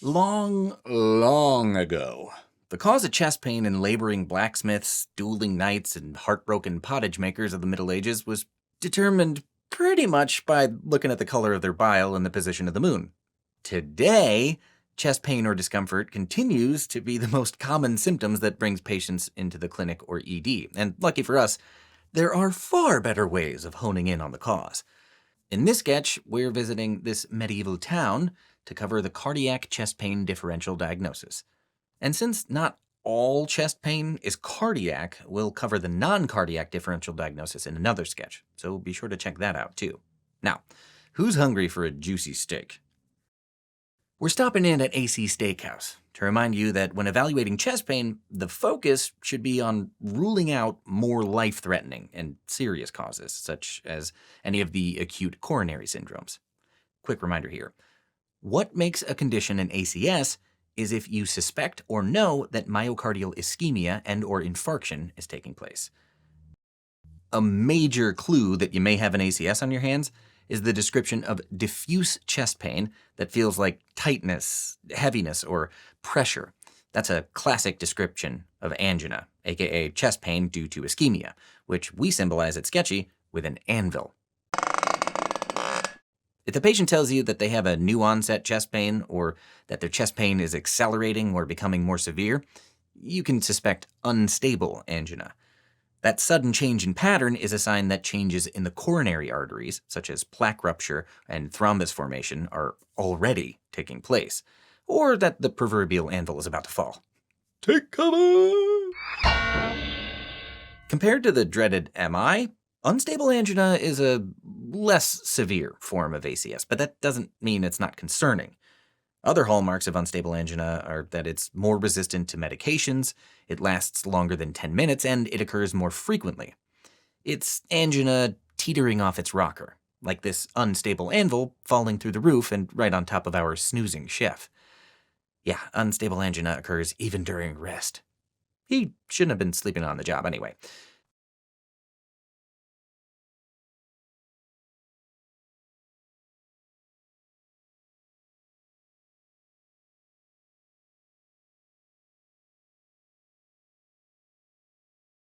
Long ago, the cause of chest pain in laboring blacksmiths, dueling knights, and heartbroken pottage makers of the Middle Ages was determined pretty much by looking at the color of their bile and the position of the moon. Today, chest pain or discomfort continues to be the most common symptoms that brings patients into the clinic or ED, and lucky for us, there are far better ways of honing in on the cause. In this sketch, we're visiting this medieval town to cover the cardiac chest pain differential diagnosis. And since not all chest pain is cardiac, we'll cover the noncardiac differential diagnosis in another sketch, so be sure to check that out too. Now, who's hungry for a juicy steak? We're stopping in at AC Steakhouse to remind you that when evaluating chest pain, the focus should be on ruling out more life-threatening and serious causes, such as any of the acute coronary syndromes. Quick reminder here. What makes a condition an ACS is if you suspect or know that myocardial ischemia and or infarction is taking place. A major clue that you may have an ACS on your hands is the description of diffuse chest pain that feels like tightness, heaviness, or pressure. That's a classic description of angina, aka chest pain due to ischemia, which we symbolize at Sketchy with an anvil. If the patient tells you that they have a new onset chest pain or that their chest pain is accelerating or becoming more severe, you can suspect unstable angina. That sudden change in pattern is a sign that changes in the coronary arteries, such as plaque rupture and thrombus formation, are already taking place, or that the proverbial anvil is about to fall. Take cover! Compared to the dreaded MI, unstable angina is a less severe form of ACS, but that doesn't mean it's not concerning. Other hallmarks of unstable angina are that it's more resistant to medications, it lasts longer than 10 minutes, and it occurs more frequently. It's angina teetering off its rocker, like this unstable anvil falling through the roof and right on top of our snoozing chef. Yeah, unstable angina occurs even during rest. He shouldn't have been sleeping on the job anyway.